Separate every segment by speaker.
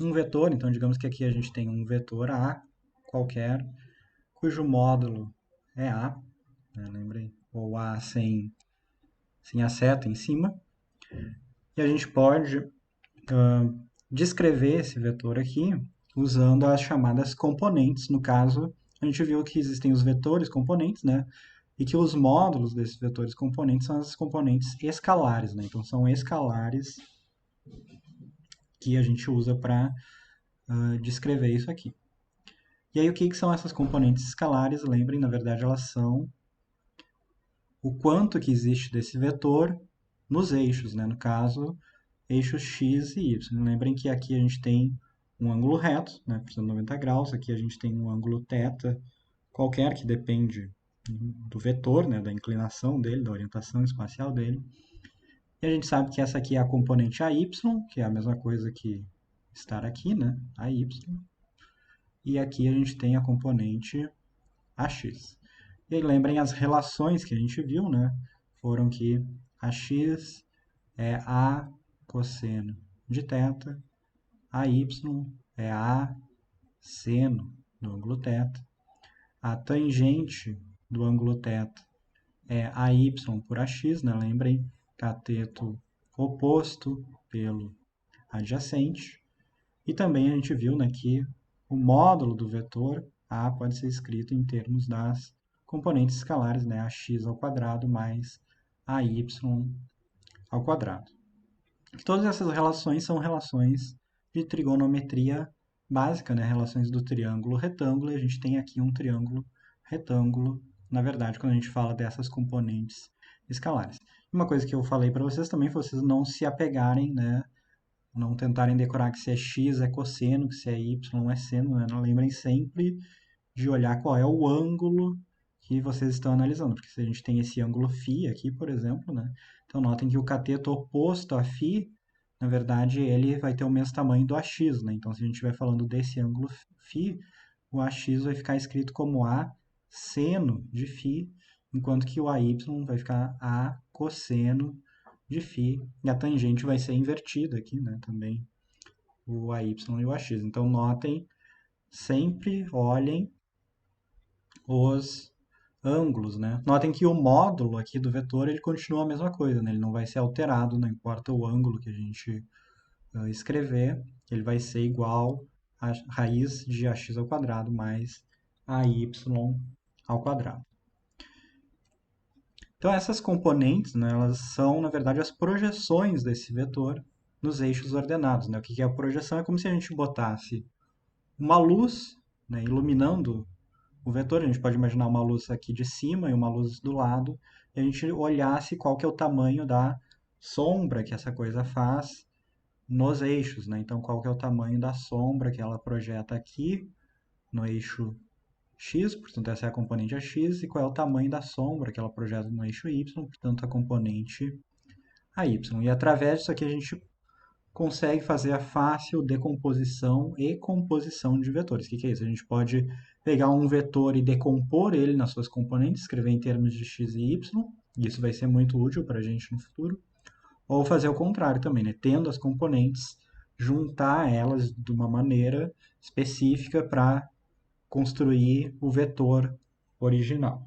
Speaker 1: um vetor, então digamos que aqui a gente tem um vetor A qualquer, cujo módulo é A, né, lembrem, ou A sem a seta em cima, e a gente pode descrever esse vetor aqui usando as chamadas componentes. No caso, a gente viu que existem os vetores componentes, né? E que os módulos desses vetores componentes são as componentes escalares, né? Então, são escalares que a gente usa para descrever isso aqui. E aí, o que são essas componentes escalares? Lembrem, na verdade, elas são o quanto que existe desse vetor nos eixos, né? No caso, eixos x e y. Lembrem que aqui a gente tem um ângulo reto, né, por 190 graus, aqui a gente tem um ângulo θ qualquer que depende do vetor, né, da inclinação dele, da orientação espacial dele. E a gente sabe que essa aqui é a componente AY, que é a mesma coisa que estar aqui, né, AY. E aqui a gente tem a componente AX. E aí lembrem as relações que a gente viu, né, foram que AX é A cosseno de θ, AY é A seno do ângulo θ, a tangente do ângulo θ é AY por AX, né? Lembrem, cateto oposto pelo adjacente. E também a gente viu, né, que o módulo do vetor A pode ser escrito em termos das componentes escalares, né, ax ao quadrado mais AY ao quadrado. E todas essas relações são relações de trigonometria básica, né? Relações do triângulo retângulo, e a gente tem aqui um triângulo retângulo, na verdade, quando a gente fala dessas componentes escalares. Uma coisa que eu falei para vocês também foi vocês não se apegarem, né? Não tentarem decorar que se é x é cosseno, que se é y é seno, né? Não lembrem sempre de olhar qual é o ângulo que vocês estão analisando, porque se a gente tem esse ângulo φ aqui, por exemplo, né? Então notem que o cateto oposto a φ, na verdade, ele vai ter o mesmo tamanho do AX, né? Então se a gente estiver falando desse ângulo φ, o AX vai ficar escrito como A seno de φ, enquanto que o AY vai ficar A cosseno de φ, e a tangente vai ser invertida aqui, né? Também o AY e o AX. Então notem, sempre olhem os ângulos, né? Notem que o módulo aqui do vetor ele continua a mesma coisa, né? Ele não vai ser alterado, não importa o ângulo que a gente escrever, ele vai ser igual a raiz de ax ao quadrado mais ay ao quadrado. Então essas componentes, né, elas são, na verdade, as projeções desse vetor nos eixos ordenados, né? O que é a projeção? É como se a gente botasse uma luz, né, iluminando o vetor. A gente pode imaginar uma luz aqui de cima e uma luz do lado, e a gente olhasse qual que é o tamanho da sombra que essa coisa faz nos eixos, né? Então, qual que é o tamanho da sombra que ela projeta aqui no eixo x, portanto, essa é a componente AX, e qual é o tamanho da sombra que ela projeta no eixo y, portanto, a componente AY. E através disso aqui a gente consegue fazer a fácil decomposição e composição de vetores. O que é isso? A gente pode pegar um vetor e decompor ele nas suas componentes, escrever em termos de x e y, e isso vai ser muito útil para a gente no futuro. Ou fazer o contrário também, né? Tendo as componentes, juntar elas de uma maneira específica para construir o vetor original.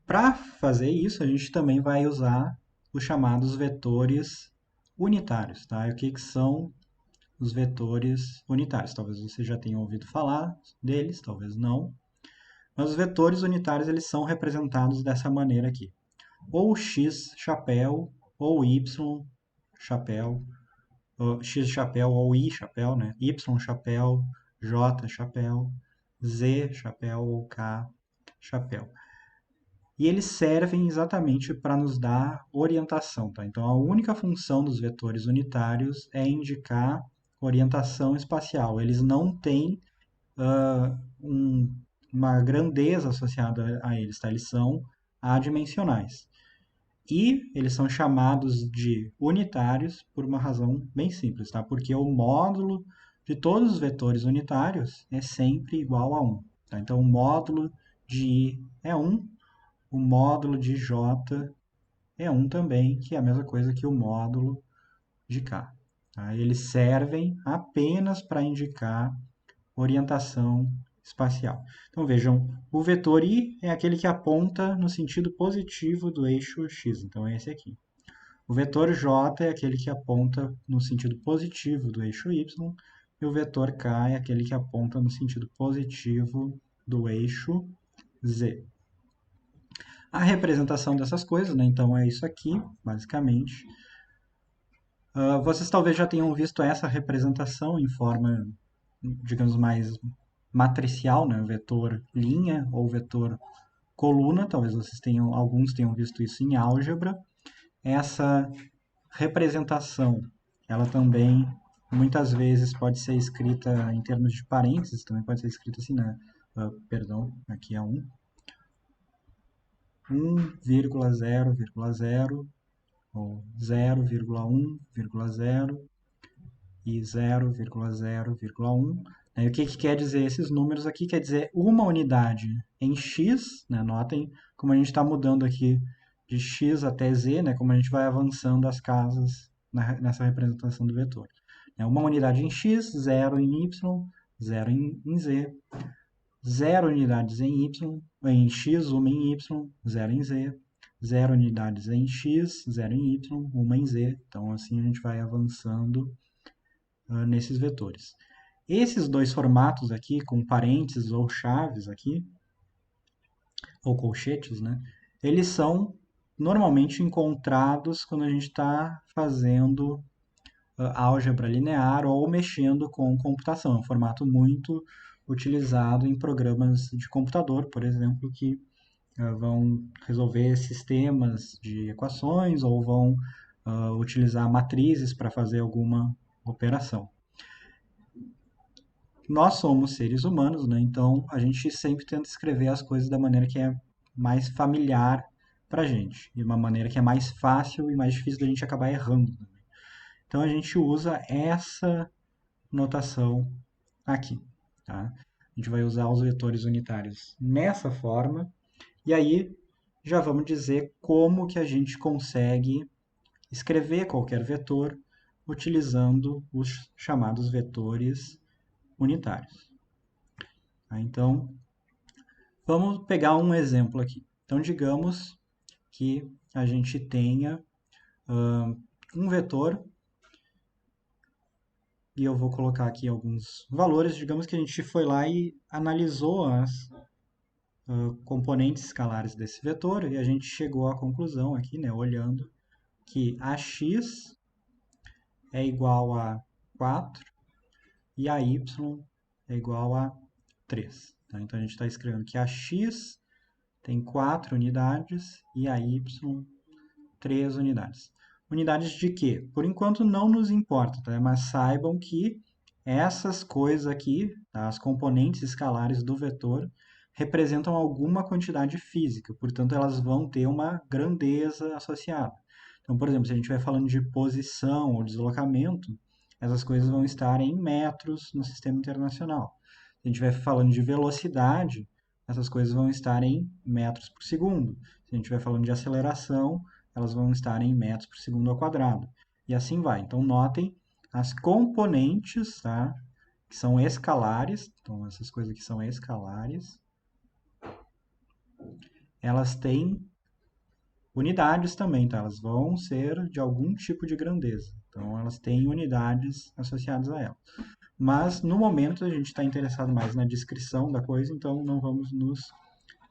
Speaker 1: Para fazer isso, a gente também vai usar os chamados vetores unitários, tá? E o que são os vetores unitários? Talvez você já tenha ouvido falar deles, talvez não. Mas os vetores unitários eles são representados dessa maneira aqui. Ou x chapéu, ou y chapéu, ou x chapéu ou i chapéu, né? Y chapéu, j chapéu, z chapéu ou k chapéu. E eles servem exatamente para nos dar orientação, tá? Então, a única função dos vetores unitários é indicar orientação espacial. Eles não têm uma grandeza associada a eles, tá? Eles são adimensionais. E eles são chamados de unitários por uma razão bem simples, tá? Porque o módulo de todos os vetores unitários é sempre igual a 1. Tá? Então, o módulo de i é 1, o módulo de j é 1 também, que é a mesma coisa que o módulo de k. tá? Eles servem apenas para indicar orientação espacial. Então vejam, o vetor i é aquele que aponta no sentido positivo do eixo x, então é esse aqui. O vetor j é aquele que aponta no sentido positivo do eixo y, e o vetor k é aquele que aponta no sentido positivo do eixo z. A representação dessas coisas, né, então é isso aqui, basicamente. Vocês talvez já tenham visto essa representação em forma, digamos, mais matricial, né, vetor linha ou vetor coluna, talvez alguns tenham visto isso em álgebra. Essa representação, ela também muitas vezes pode ser escrita em termos de parênteses, também pode ser escrita assim, né? Perdão, aqui é 1,0,0, ou 0,1,0 e 0,0,1. E o que quer dizer esses números aqui? Quer dizer uma unidade em x, né? Notem como a gente está mudando aqui de x até z, né? Como a gente vai avançando as casas nessa representação do vetor. Uma unidade em x, 0 em y, 0 em z. 0 unidades em x, 1 em y, 0 em z. 0 unidades em x, 0 em y, 1 em z. Então, assim a gente vai avançando nesses vetores. Esses dois formatos aqui, com parênteses ou chaves aqui, ou colchetes, né? Eles são normalmente encontrados quando a gente está fazendo álgebra linear ou mexendo com computação. É um formato muito utilizado em programas de computador, por exemplo, que vão resolver sistemas de equações ou vão utilizar matrizes para fazer alguma operação. Nós somos seres humanos, né? Então a gente sempre tenta escrever as coisas da maneira que é mais familiar para a gente, de uma maneira que é mais fácil e mais difícil da gente acabar errando. Então a gente usa essa notação aqui, tá? A gente vai usar os vetores unitários nessa forma, e aí já vamos dizer como que a gente consegue escrever qualquer vetor utilizando os chamados vetores unitários. Tá? Então, vamos pegar um exemplo aqui. Então, digamos que a gente tenha um vetor, e eu vou colocar aqui alguns valores. Digamos que a gente foi lá e analisou as componentes escalares desse vetor, e a gente chegou à conclusão aqui, né, olhando, que AX é igual a 4 e AY é igual a 3. Tá? Então, a gente está escrevendo que AX tem 4 unidades e AY 3 unidades. Unidades de quê? Por enquanto não nos importa, tá? Mas saibam que essas coisas aqui, tá? As componentes escalares do vetor, representam alguma quantidade física, portanto elas vão ter uma grandeza associada. Então, por exemplo, se a gente vai falando de posição ou deslocamento, essas coisas vão estar em metros no sistema internacional. Se a gente vai falando de velocidade, essas coisas vão estar em metros por segundo. Se a gente vai falando de aceleração, elas vão estar em metros por segundo ao quadrado. E assim vai. Então, notem as componentes, tá? Que são escalares. Então, essas coisas aqui são escalares. Elas têm unidades também, tá? Elas vão ser de algum tipo de grandeza. Então, elas têm unidades associadas a elas. Mas, no momento, a gente está interessado mais na descrição da coisa, então não vamos nos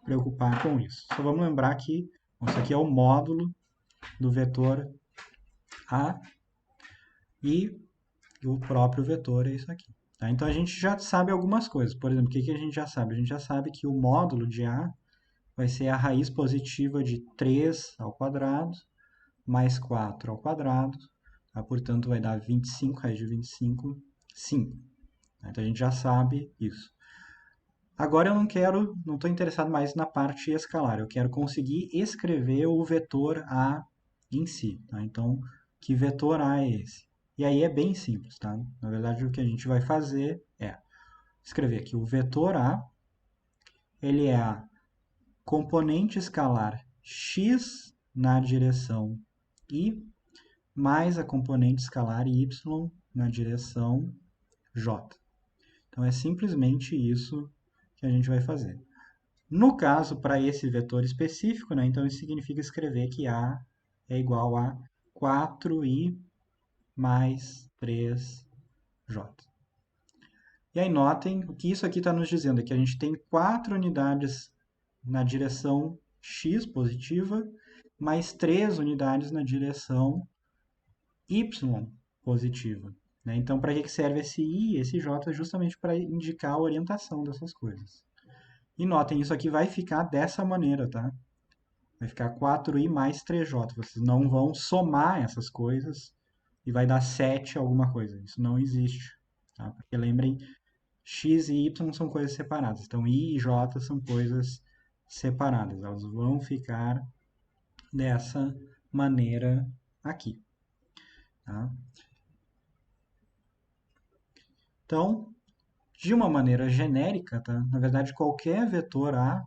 Speaker 1: preocupar com isso. Só vamos lembrar que isso aqui é o módulo do vetor A e o próprio vetor é isso aqui. Tá? Então a gente já sabe algumas coisas. Por exemplo, o que a gente já sabe? A gente já sabe que o módulo de A vai ser a raiz positiva de 3 ao quadrado mais 4 ao quadrado. Tá? Portanto, vai dar 25, raiz de 25, 5. Tá? Então a gente já sabe isso. Agora eu não estou interessado mais na parte escalar. Eu quero conseguir escrever o vetor A em si. Tá? Então, que vetor A é esse? E aí é bem simples, tá? Na verdade, o que a gente vai fazer é escrever aqui o vetor A, ele é a componente escalar x na direção y, mais a componente escalar y na direção j. Então, é simplesmente isso que a gente vai fazer. No caso, para esse vetor específico, né, então isso significa escrever que A é igual a 4i mais 3j. E aí notem o que isso aqui está nos dizendo, é que a gente tem 4 unidades na direção x positiva, mais 3 unidades na direção y positiva. Né? Então, para que serve esse i e esse j? Justamente para indicar a orientação dessas coisas. E notem, isso aqui vai ficar dessa maneira, tá? Vai ficar 4i mais 3j. Vocês não vão somar essas coisas e vai dar 7 alguma coisa. Isso não existe. Tá? Porque lembrem, x e y são coisas separadas. Então, i e j são coisas separadas. Elas vão ficar dessa maneira aqui. Tá? Então, de uma maneira genérica, tá? Na verdade, qualquer vetor A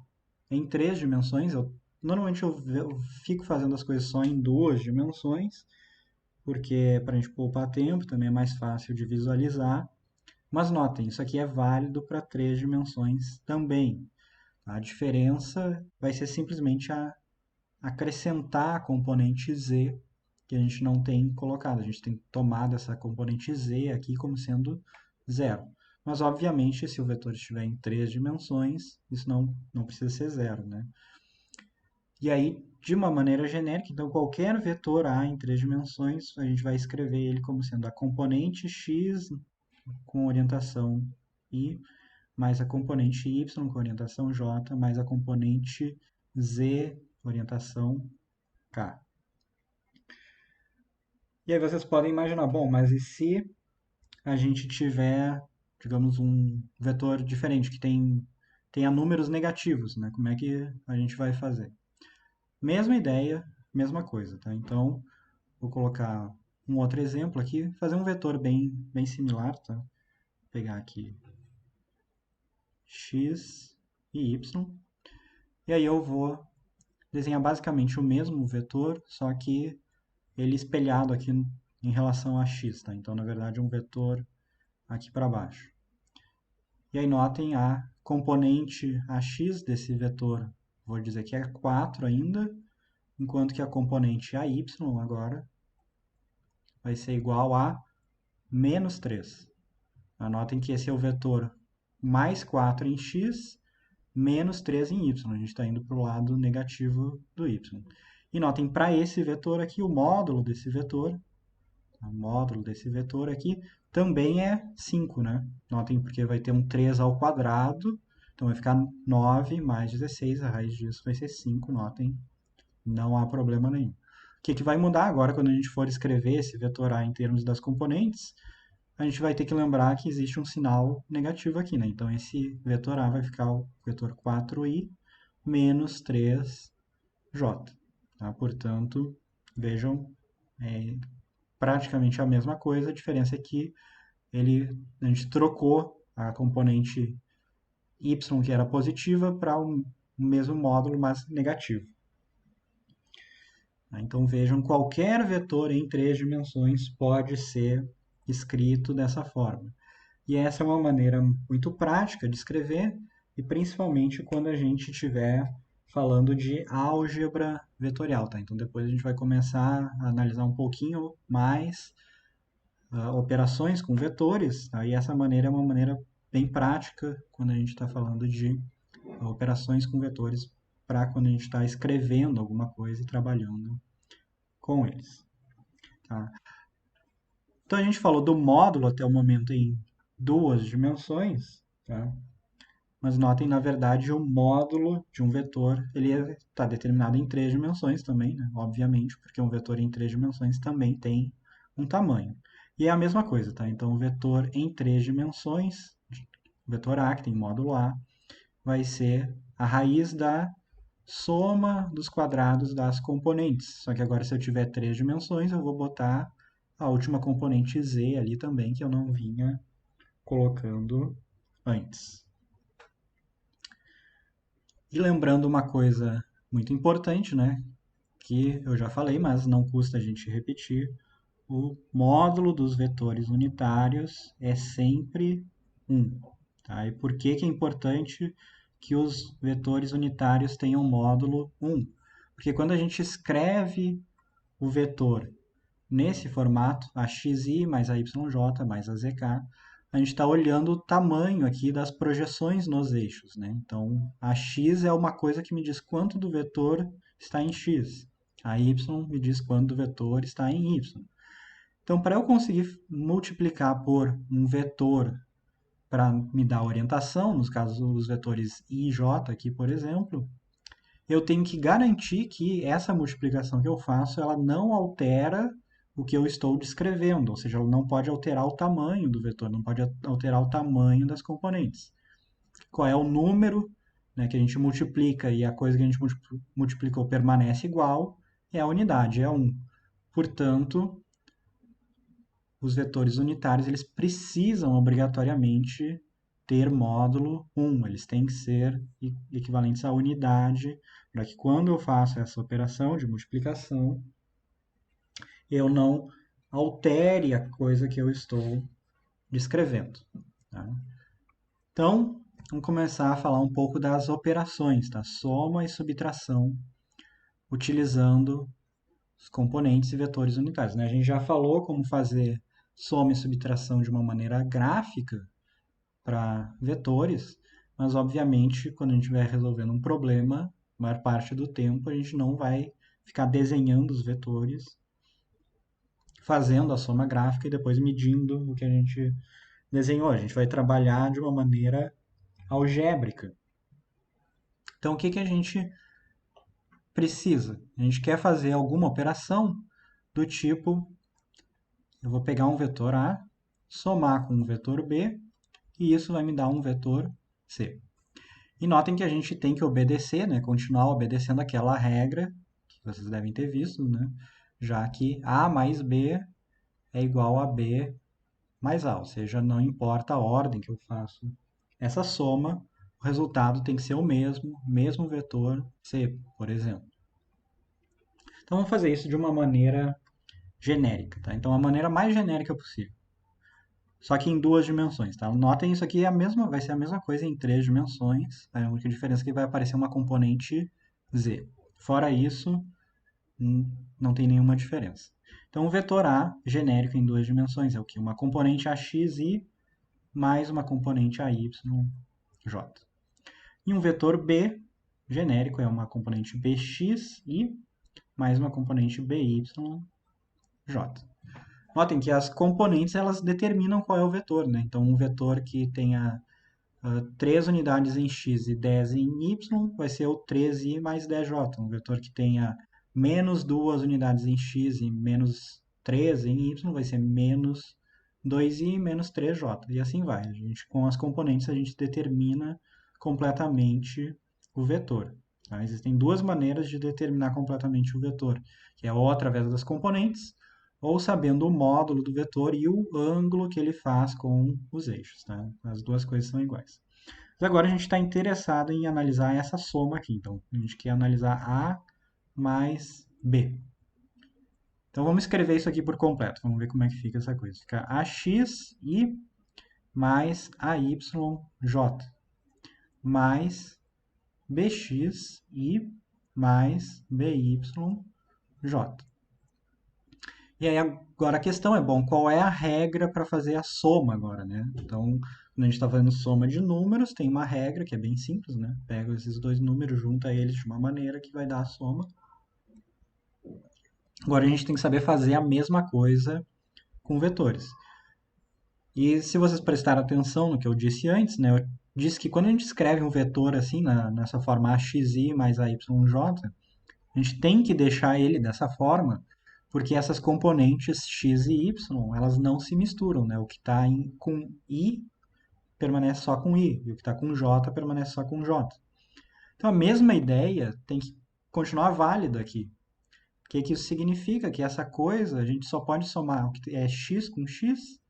Speaker 1: em 3 dimensões, normalmente eu fico fazendo as coisas só em 2 dimensões, porque para a gente poupar tempo, também é mais fácil de visualizar. Mas notem, isso aqui é válido para 3 dimensões também. A diferença vai ser simplesmente acrescentar a componente z que a gente não tem colocado. A gente tem tomado essa componente z aqui como sendo zero. Mas, obviamente, se o vetor estiver em 3 dimensões, isso não precisa ser zero, né? E aí, de uma maneira genérica, então qualquer vetor A em 3 dimensões, a gente vai escrever ele como sendo a componente x com orientação y, mais a componente y com orientação j, mais a componente z orientação k. E aí vocês podem imaginar, bom, mas e se a gente tiver, digamos, um vetor diferente, que tenha números negativos, né? Como é que a gente vai fazer? Mesma ideia, mesma coisa, tá? Então, vou colocar um outro exemplo aqui, fazer um vetor bem similar, tá? Vou pegar aqui x e y, e aí eu vou desenhar basicamente o mesmo vetor, só que ele espelhado aqui em relação a x, tá? Então, na verdade, é um vetor aqui para baixo. E aí notem a componente ax desse vetor, vou dizer que é 4 ainda, enquanto que a componente AY agora vai ser igual a menos 3. Anotem que esse é o vetor mais 4 em x, menos 3 em y. A gente está indo para o lado negativo do y. E notem, para esse vetor aqui, o módulo desse vetor aqui também é 5, né? Notem porque vai ter um 3 ao quadrado, então vai ficar 9 mais 16, a raiz disso vai ser 5, notem, não há problema nenhum. O que vai mudar agora quando a gente for escrever esse vetor A em termos das componentes? A gente vai ter que lembrar que existe um sinal negativo aqui, né? Então, esse vetor A vai ficar o vetor 4i menos 3j. Tá? Portanto, vejam, é praticamente a mesma coisa, a diferença é que a gente trocou a componente y, que era positiva, para o mesmo módulo, mas negativo. Então vejam, qualquer vetor em 3 dimensões pode ser escrito dessa forma. E essa é uma maneira muito prática de escrever, e principalmente quando a gente estiver falando de álgebra vetorial. Tá? Então depois a gente vai começar a analisar um pouquinho mais operações com vetores, tá? E essa maneira é uma maneira bem prática quando a gente está falando de operações com vetores para quando a gente está escrevendo alguma coisa e trabalhando com eles. Tá? Então a gente falou do módulo até o momento em 2 dimensões, tá? Mas notem, na verdade, o módulo de um vetor ele está determinado em 3 dimensões também, né? Obviamente, porque um vetor em 3 dimensões também tem um tamanho. E é a mesma coisa, tá? Então, o vetor em 3 dimensões, o vetor A, que tem módulo A, vai ser a raiz da soma dos quadrados das componentes. Só que agora, se eu tiver 3 dimensões, eu vou botar a última componente z ali também, que eu não vinha colocando antes. E lembrando uma coisa muito importante, né? Que eu já falei, mas não custa a gente repetir. o módulo dos vetores unitários é sempre 1. Tá? E por que que é importante que os vetores unitários tenham módulo 1? Porque quando a gente escreve o vetor nesse formato, a xi mais a yj mais a zk, a gente está olhando o tamanho aqui das projeções nos eixos, né? Então, a x é uma coisa que me diz quanto do vetor está em x. A y me diz quanto do vetor está em y. Então, para eu conseguir multiplicar por um vetor para me dar orientação, nos casos os vetores i e j aqui, por exemplo, eu tenho que garantir que essa multiplicação que eu faço, ela não altera o que eu estou descrevendo, ou seja, ela não pode alterar o tamanho do vetor, não pode alterar o tamanho das componentes. Qual é o número, né, que a gente multiplica e a coisa que a gente multiplicou permanece igual, é a unidade, é 1. Portanto, os vetores unitários eles precisam obrigatoriamente ter módulo 1, eles têm que ser equivalentes à unidade, para que quando eu faço essa operação de multiplicação, eu não altere a coisa que eu estou descrevendo. Tá? Então, vamos começar a falar um pouco das operações, tá? Soma e subtração, utilizando os componentes e vetores unitários. Né? A gente já falou como fazer soma e subtração de uma maneira gráfica para vetores, mas obviamente quando a gente estiver resolvendo um problema, a maior parte do tempo a gente não vai ficar desenhando os vetores, fazendo a soma gráfica e depois medindo o que a gente desenhou. A gente vai trabalhar de uma maneira algébrica. Então, o que que a gente precisa? A gente quer fazer alguma operação do tipo, eu vou pegar um vetor A, somar com um vetor B, e isso vai me dar um vetor C. E notem que a gente tem que obedecer, né, continuar obedecendo aquela regra que vocês devem ter visto, né, já que A mais B é igual a B mais A, ou seja, não importa a ordem que eu faço essa soma, o resultado tem que ser o mesmo vetor C, por exemplo. Então vamos fazer isso de uma maneira genérica, tá? Então a maneira mais genérica possível. Só que em duas dimensões, tá? Notem isso aqui vai ser a mesma coisa em três dimensões. A única diferença é que vai aparecer uma componente z. Fora isso, não tem nenhuma diferença. Então o vetor A, genérico em duas dimensões, é o que? Uma componente axi mais uma componente ayj. E um vetor B, genérico, é uma componente bxi mais uma componente byj. Notem que as componentes elas determinam qual é o vetor, né? Então, um vetor que tenha 3 unidades em x e 10 em y vai ser o 3i mais 10j. Um vetor que tenha menos 2 unidades em x e menos 3 em y vai ser menos 2i menos 3j. E assim vai. Com as componentes, a gente determina completamente o vetor. Tá? Existem duas maneiras de determinar completamente o vetor, que é ou através das componentes, ou sabendo o módulo do vetor e o ângulo que ele faz com os eixos. Tá? As duas coisas são iguais. Mas agora a gente está interessado em analisar essa soma aqui. Então, a gente quer analisar A mais B. Então, vamos escrever isso aqui por completo. Vamos ver como é que fica essa coisa. Fica AXI mais AYJ mais BXI mais BYJ. E aí agora a questão é, bom, qual é a regra para fazer a soma agora, né? Então, quando a gente está fazendo soma de números, tem uma regra que é bem simples, né? Pega esses dois números, junta eles de uma maneira que vai dar a soma. Agora a gente tem que saber fazer a mesma coisa com vetores. E se vocês prestarem atenção no que eu disse antes, né? Eu disse que quando a gente escreve um vetor assim, nessa forma axi mais ayj, a gente tem que deixar ele dessa forma, porque essas componentes x e y, elas não se misturam, né? O que está com i permanece só com i, e o que está com j permanece só com j. Então a mesma ideia tem que continuar válida aqui. O que isso significa? Que essa coisa a gente só pode somar o que é x com x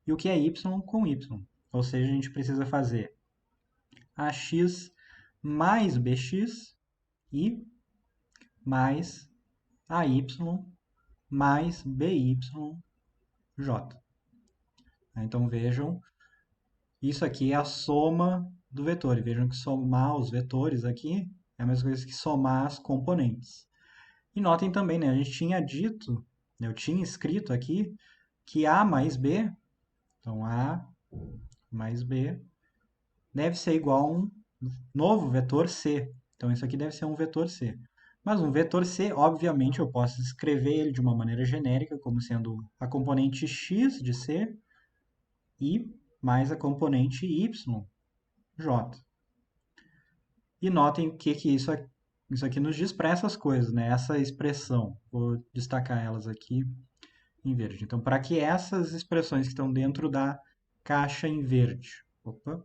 Speaker 1: e o que é y com y. Ou seja, a gente precisa fazer ax mais bx e mais AY mais BYJ. Então vejam, isso aqui é a soma do vetor. E vejam que somar os vetores aqui é a mesma coisa que somar as componentes. E notem também, né, a gente tinha dito, eu tinha escrito aqui, que A mais B, então A mais B, deve ser igual a um novo vetor C. Então isso aqui deve ser um vetor C. Mas um vetor C, obviamente, eu posso escrever ele de uma maneira genérica, como sendo a componente x de C e mais a componente y, j. E notem o que isso aqui nos diz para essas coisas, né? Essa expressão. Vou destacar elas aqui em verde. Então, para que essas expressões que estão dentro da caixa em verde, opa,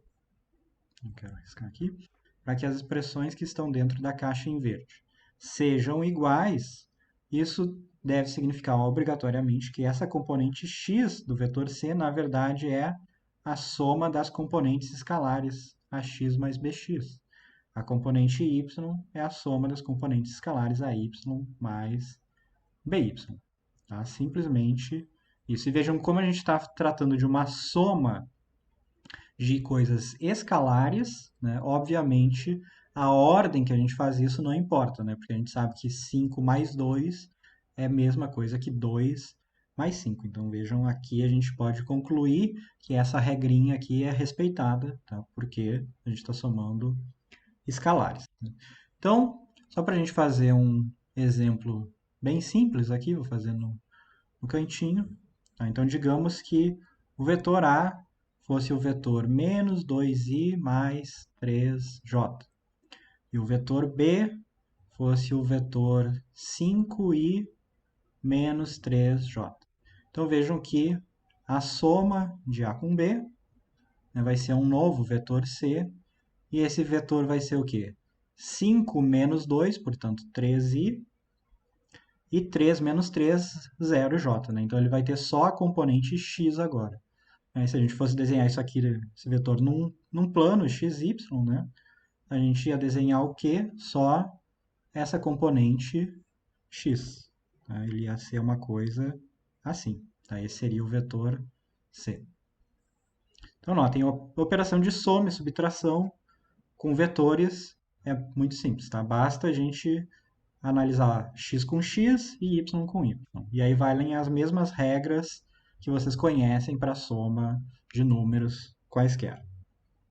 Speaker 1: não quero riscar aqui, para que as expressões que estão dentro da caixa em verde sejam iguais, isso deve significar obrigatoriamente que essa componente x do vetor c, na verdade, é a soma das componentes escalares ax mais bx. A componente y é a soma das componentes escalares AY mais BY. Tá? Simplesmente isso. E vejam como a gente está tratando de uma soma de coisas escalares, né? Obviamente, a ordem que a gente faz isso não importa, né? Porque a gente sabe que 5 mais 2 é a mesma coisa que 2 mais 5. Então, vejam, aqui a gente pode concluir que essa regrinha aqui é respeitada, tá? Porque a gente está somando escalares. Né? Então, só para a gente fazer um exemplo bem simples aqui, vou fazer no cantinho. Tá? Então, digamos que o vetor A fosse o vetor menos 2i mais 3j. E o vetor B fosse o vetor 5i menos 3j. Então, vejam que a soma de A com B, né, vai ser um novo vetor C, e esse vetor vai ser o quê? 5 menos 2, portanto 3i, e 3 menos 3, 0j. Né? Então ele vai ter só a componente x agora. Aí, se a gente fosse desenhar isso aqui, esse vetor num plano xy, né? A gente ia desenhar o quê? Só essa componente x. Tá? Ele ia ser uma coisa assim. Tá? Esse seria o vetor c. Então, notem, a operação de soma e subtração com vetores é muito simples, tá? Basta a gente analisar x com x e y com y. E aí valem as mesmas regras que vocês conhecem para a soma de números quaisquer.